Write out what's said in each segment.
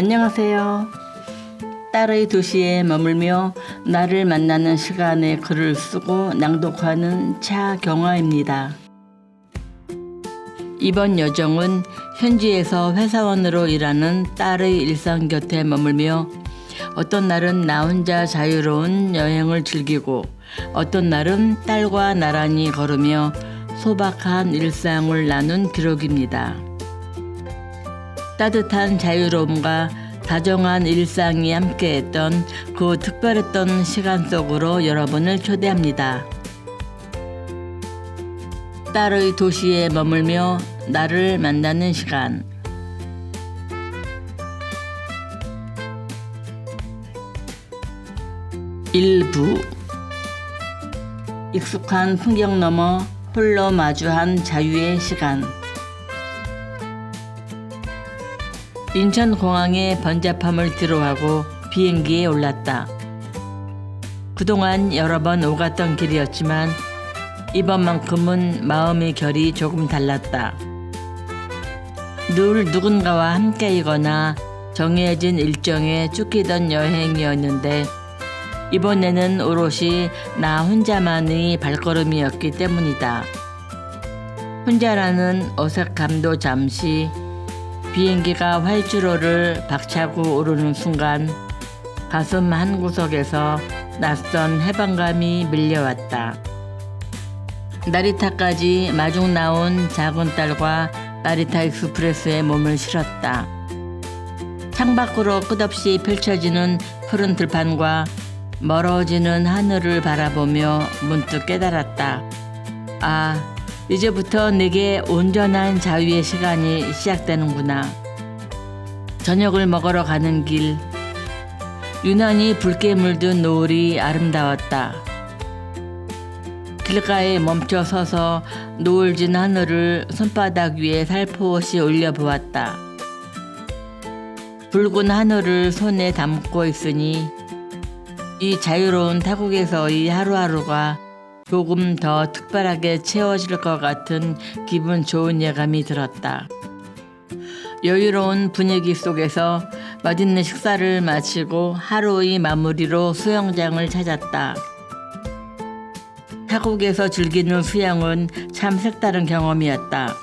안녕하세요. 딸의 도시에 머물며 나를 만나는 시간에 글을 쓰고 낭독하는 차경화입니다. 이번 여정은 현지에서 회사원으로 일하는 딸의 일상 곁에 머물며 어떤 날은 나 혼자 자유로운 여행을 즐기고 어떤 날은 딸과 나란히 걸으며 소박한 일상을 나눈 기록입니다. 따뜻한 자유로움과 다정한 일상이 함께했던 그 특별했던 시간 속으로 여러분을 초대합니다. 딸의 도시에 머물며 나를 만나는 시간. 일부. 익숙한 풍경 너머 홀로 마주한 자유의 시간. 인천공항의 번잡함을 뒤로하고 비행기에 올랐다. 그동안 여러 번 오갔던 길이었지만 이번만큼은 마음의 결이 조금 달랐다. 늘 누군가와 함께이거나 정해진 일정에 쫓기던 여행이었는데 이번에는 오롯이 나 혼자만의 발걸음이었기 때문이다. 혼자라는 어색함도 잠시, 비행기가 활주로를 박차고 오르는 순간 가슴 한구석에서 낯선 해방감이 밀려왔다. 나리타까지 마중 나온 작은 딸과 나리타 익스프레스에 몸을 실었다. 창밖으로 끝없이 펼쳐지는 푸른 들판과 멀어지는 하늘을 바라보며 문득 깨달았다. 아, 이제부터 내게 온전한 자유의 시간이 시작되는구나. 저녁을 먹으러 가는 길, 유난히 붉게 물든 노을이 아름다웠다. 길가에 멈춰 서서 노을진 하늘을 손바닥 위에 살포시 올려보았다. 붉은 하늘을 손에 담고 있으니 이 자유로운 타국에서의 하루하루가 조금 더 특별하게 채워질 것 같은 기분 좋은 예감이 들었다. 여유로운 분위기 속에서 맛있는 식사를 마치고 하루의 마무리로 수영장을 찾았다. 타국에서 즐기는 수영은 참 색다른 경험이었다.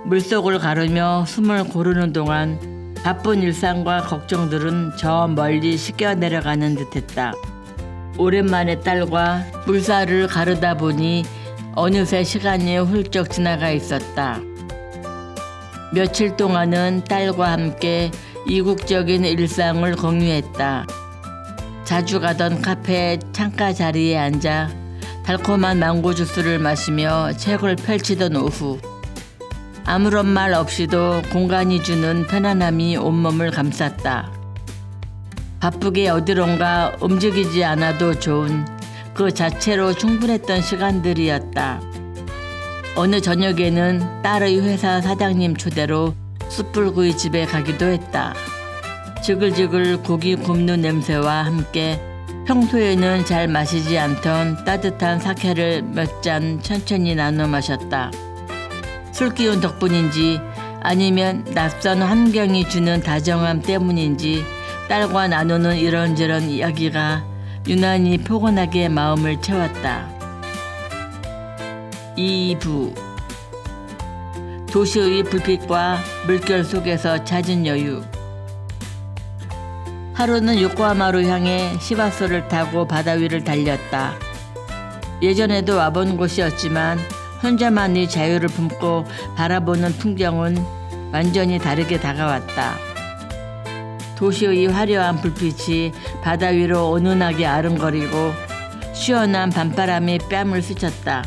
물속을 가르며 숨을 고르는 동안 바쁜 일상과 걱정들은 저 멀리 씻겨 내려가는 듯했다. 오랜만에 딸과 물살을 가르다 보니 어느새 시간이 훌쩍 지나가 있었다. 며칠 동안은 딸과 함께 이국적인 일상을 공유했다. 자주 가던 카페 창가 자리에 앉아 달콤한 망고 주스를 마시며 책을 펼치던 오후. 아무런 말 없이도 공간이 주는 편안함이 온몸을 감쌌다. 바쁘게 어디론가 움직이지 않아도 좋은 그 자체로 충분했던 시간들이었다. 어느 저녁에는 딸의 회사 사장님 초대로 숯불구이 집에 가기도 했다. 지글지글 고기 굽는 냄새와 함께 평소에는 잘 마시지 않던 따뜻한 사케를 몇 잔 천천히 나눠 마셨다. 술 기운 덕분인지 아니면 낯선 환경이 주는 다정함 때문인지 딸과 나누는 이런저런 이야기가 유난히 포근하게 마음을 채웠다. 2부. 도시의 불빛과 물결 속에서 찾은 여유. 하루는 요코하마로 향해 시바소를 타고 바다 위를 달렸다. 예전에도 와본 곳이었지만 혼자만의 자유를 품고 바라보는 풍경은 완전히 다르게 다가왔다. 도시의 화려한 불빛이 바다 위로 은은하게 아른거리고 시원한 밤바람이 뺨을 스쳤다.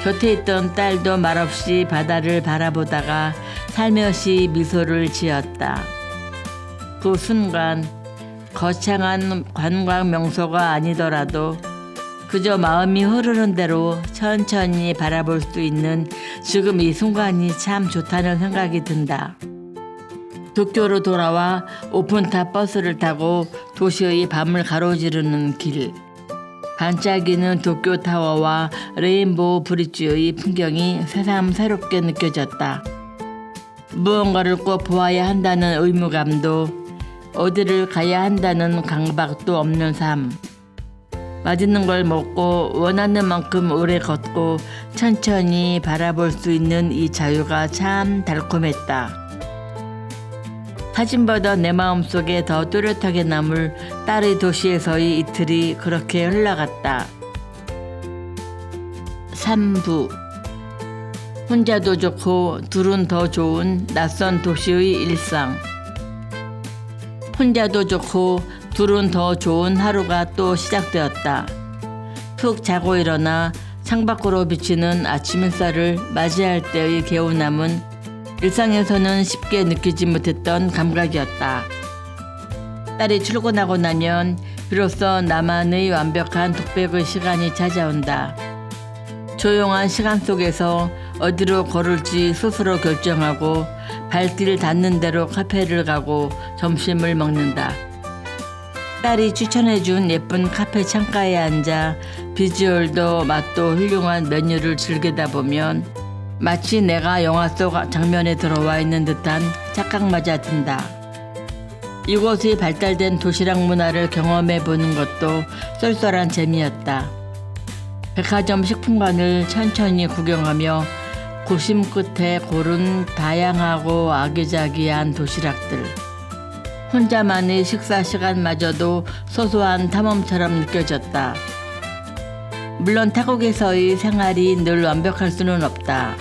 곁에 있던 딸도 말없이 바다를 바라보다가 살며시 미소를 지었다. 그 순간 거창한 관광 명소가 아니더라도 그저 마음이 흐르는 대로 천천히 바라볼 수 있는 지금 이 순간이 참 좋다는 생각이 든다. 도쿄로 돌아와 오픈탑 버스를 타고 도시의 밤을 가로지르는 길. 반짝이는 도쿄타워와 레인보우 브릿지의 풍경이 새삼 새롭게 느껴졌다. 무언가를 꼭 보아야 한다는 의무감도 어디를 가야 한다는 강박도 없는 삶. 맛있는 걸 먹고 원하는 만큼 오래 걷고 천천히 바라볼 수 있는 이 자유가 참 달콤했다. 사진보다 내 마음속에 더 뚜렷하게 남을 딸의 도시에서의 이틀이 그렇게 흘러갔다. 3부 혼자도 좋고 둘은 더 좋은 낯선 도시의 일상. 혼자도 좋고 둘은 더 좋은 하루가 또 시작되었다. 푹 자고 일어나 창밖으로 비치는 아침 햇살을 맞이할 때의 개운함은 일상에서는 쉽게 느끼지 못했던 감각이었다. 딸이 출근하고 나면 비로소 나만의 완벽한 독백의 시간이 찾아온다. 조용한 시간 속에서 어디로 걸을지 스스로 결정하고 발길 닿는 대로 카페를 가고 점심을 먹는다. 딸이 추천해준 예쁜 카페 창가에 앉아 비주얼도 맛도 훌륭한 메뉴를 즐기다 보면 마치 내가 영화 속 장면에 들어와 있는 듯한 착각마저 든다. 이곳의 발달된 도시락 문화를 경험해 보는 것도 쏠쏠한 재미였다. 백화점 식품관을 천천히 구경하며 고심 끝에 고른 다양하고 아기자기한 도시락들. 혼자만의 식사 시간마저도 소소한 탐험처럼 느껴졌다. 물론 타국에서의 생활이 늘 완벽할 수는 없다.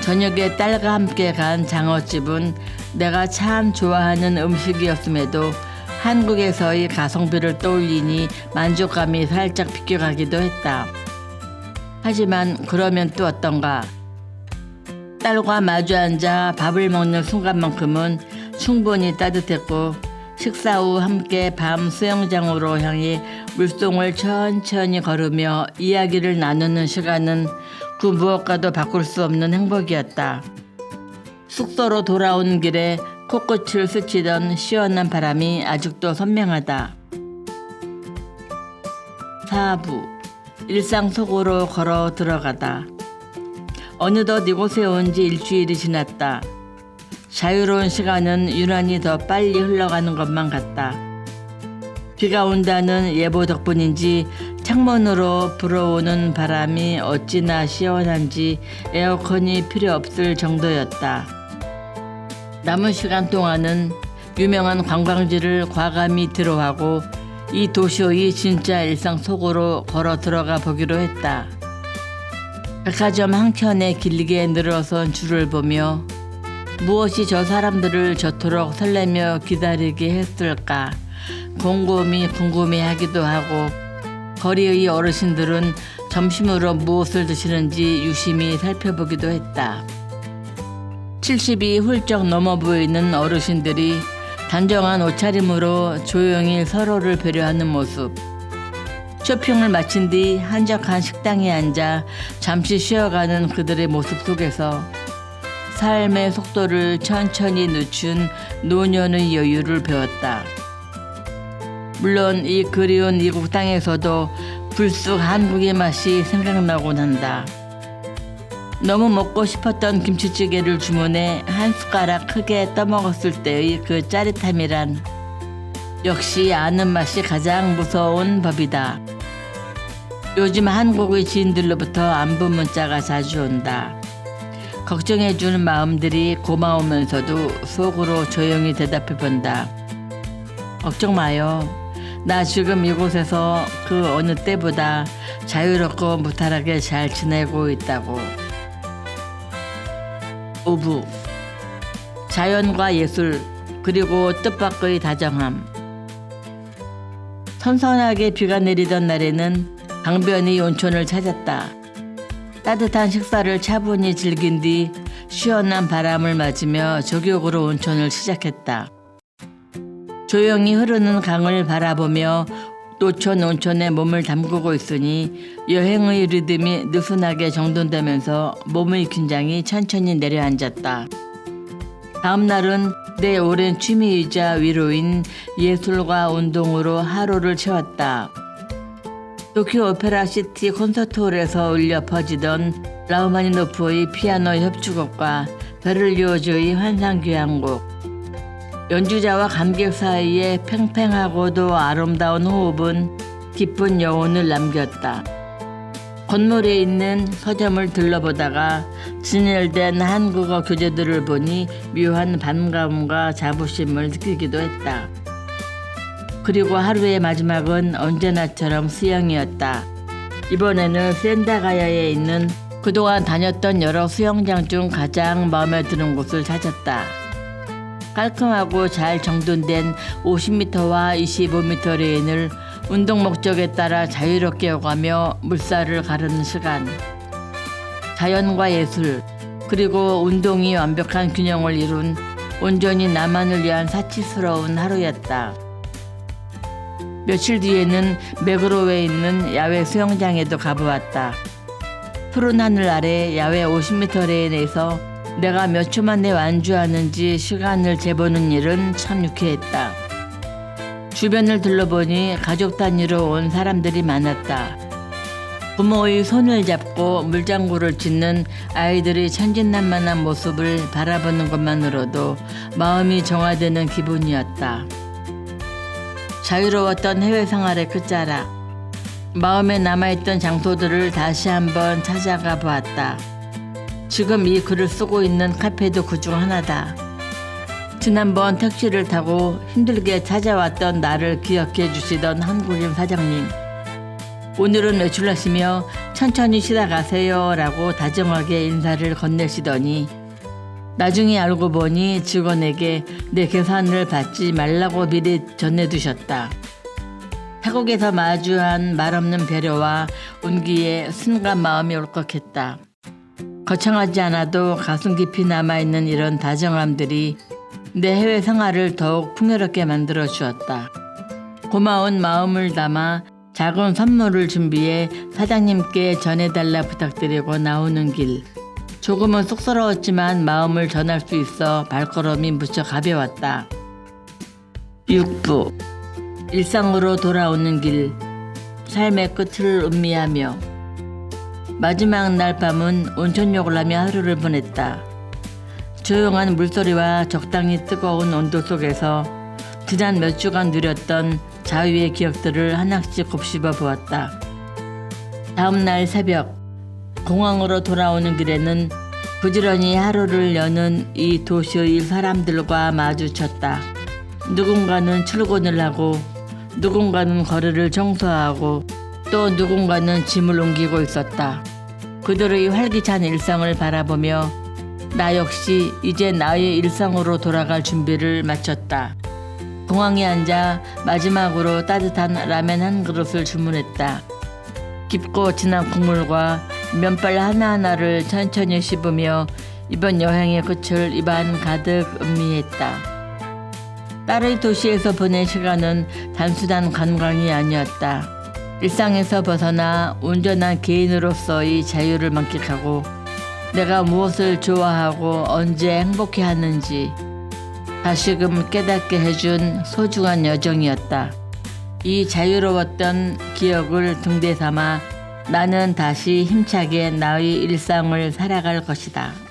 저녁에 딸과 함께 간 장어집은 내가 참 좋아하는 음식이었음에도 한국에서의 가성비를 떠올리니 만족감이 살짝 비껴가기도 했다. 하지만 그러면 또 어떤가. 딸과 마주 앉아 밥을 먹는 순간만큼은 충분히 따뜻했고 식사 후 함께 밤 수영장으로 향해 물송을 천천히 걸으며 이야기를 나누는 시간은 그 무엇과도 바꿀 수 없는 행복이었다. 숙소로 돌아오는 길에 코끝을 스치던 시원한 바람이 아직도 선명하다. 4부 일상 속으로 걸어 들어가다. 어느덧 이곳에 온 지 일주일이 지났다. 자유로운 시간은 유난히 더 빨리 흘러가는 것만 같다. 비가 온다는 예보 덕분인지 창문으로 불어오는 바람이 어찌나 시원한지 에어컨이 필요 없을 정도였다. 남은 시간 동안은 유명한 관광지를 과감히 들어가고 이 도시의 진짜 일상 속으로 걸어 들어가 보기로 했다. 백화점 한켠에 길게 늘어선 줄을 보며 무엇이 저 사람들을 저토록 설레며 기다리게 했을까 곰곰이 궁금해하기도 하고 거리의 어르신들은 점심으로 무엇을 드시는지 유심히 살펴보기도 했다. 70이 훌쩍 넘어 보이는 어르신들이 단정한 옷차림으로 조용히 서로를 배려하는 모습. 쇼핑을 마친 뒤 한적한 식당에 앉아 잠시 쉬어가는 그들의 모습 속에서 삶의 속도를 천천히 늦춘 노년의 여유를 배웠다. 물론 이 그리운 이국 땅에서도 불쑥 한국의 맛이 생각나곤 한다. 너무 먹고 싶었던 김치찌개를 주문해 한 숟가락 크게 떠먹었을 때의 그 짜릿함이란 역시 아는 맛이 가장 무서운 법이다. 요즘 한국의 지인들로부터 안부 문자가 자주 온다. 걱정해주는 마음들이 고마우면서도 속으로 조용히 대답해본다. 걱정 마요. 나 지금 이곳에서 그 어느 때보다 자유롭고 무탈하게 잘 지내고 있다고. 5부 자연과 예술 그리고 뜻밖의 다정함. 선선하게 비가 내리던 날에는 강변의 온천을 찾았다. 따뜻한 식사를 차분히 즐긴 뒤 시원한 바람을 맞으며 저격으로 온천을 시작했다. 조용히 흐르는 강을 바라보며 노천 온천에 몸을 담그고 있으니 여행의 리듬이 느슨하게 정돈되면서 몸의 긴장이 천천히 내려앉았다. 다음 날은 내 오랜 취미이자 위로인 예술과 운동으로 하루를 채웠다. 도쿄 오페라 시티 콘서트홀에서 울려 퍼지던 라흐마니노프의 피아노 협주곡과 베를리오즈의 환상교향곡. 연주자와 관객 사이의 팽팽하고도 아름다운 호흡은 깊은 여운을 남겼다. 건물에 있는 서점을 들러보다가 진열된 한국어 교재들을 보니 묘한 반가움과 자부심을 느끼기도 했다. 그리고 하루의 마지막은 언제나처럼 수영이었다. 이번에는 샌다가야에 있는 그동안 다녔던 여러 수영장 중 가장 마음에 드는 곳을 찾았다. 깔끔하고 잘 정돈된 50m와 25m 레인을 운동 목적에 따라 자유롭게 오가며 물살을 가르는 시간. 자연과 예술, 그리고 운동이 완벽한 균형을 이룬 온전히 나만을 위한 사치스러운 하루였다. 며칠 뒤에는 맥그로에 있는 야외 수영장에도 가보았다. 푸른 하늘 아래 야외 50m 레인에서 내가 몇 초 만에 완주하는지 시간을 재보는 일은 참 유쾌했다. 주변을 둘러보니 가족 단위로 온 사람들이 많았다. 부모의 손을 잡고 물장구를 찢는 아이들의 천진난만한 모습을 바라보는 것만으로도 마음이 정화되는 기분이었다. 자유로웠던 해외 생활의 끝자락. 마음에 남아있던 장소들을 다시 한번 찾아가 보았다. 지금 이 글을 쓰고 있는 카페도 그중 하나다. 지난번 택시를 타고 힘들게 찾아왔던 나를 기억해 주시던 한국인 사장님. 오늘은 외출하시며 천천히 쉬다 가세요 라고 다정하게 인사를 건네시더니 나중에 알고 보니 직원에게 내 계산을 받지 말라고 미리 전해두셨다. 타국에서 마주한 말없는 배려와 온기에 순간 마음이 울컥했다. 거창하지 않아도 가슴 깊이 남아있는 이런 다정함들이 내 해외 생활을 더욱 풍요롭게 만들어 주었다. 고마운 마음을 담아 작은 선물을 준비해 사장님께 전해달라 부탁드리고 나오는 길. 조금은 쑥스러웠지만 마음을 전할 수 있어 발걸음이 무척 가벼웠다. 6부. 일상으로 돌아오는 길. 삶의 끝을 음미하며 마지막 날 밤은 온천욕을 하며 하루를 보냈다. 조용한 물소리와 적당히 뜨거운 온도 속에서 지난 몇 주간 누렸던 자유의 기억들을 하나씩 곱씹어 보았다. 다음 날 새벽 공항으로 돌아오는 길에는 부지런히 하루를 여는 이 도시의 사람들과 마주쳤다. 누군가는 출근을 하고 누군가는 거리를 청소하고 또 누군가는 짐을 옮기고 있었다. 그들의 활기찬 일상을 바라보며 나 역시 이제 나의 일상으로 돌아갈 준비를 마쳤다. 공항에 앉아 마지막으로 따뜻한 라멘 한 그릇을 주문했다. 깊고 진한 국물과 면발 하나하나를 천천히 씹으며 이번 여행의 끝을 입안 가득 음미했다. 딸의 도시에서 보낸 시간은 단순한 관광이 아니었다. 일상에서 벗어나 온전한 개인으로서의 자유를 만끽하고 내가 무엇을 좋아하고 언제 행복해하는지 다시금 깨닫게 해준 소중한 여정이었다. 이 자유로웠던 기억을 등대 삼아 나는 다시 힘차게 나의 일상을 살아갈 것이다.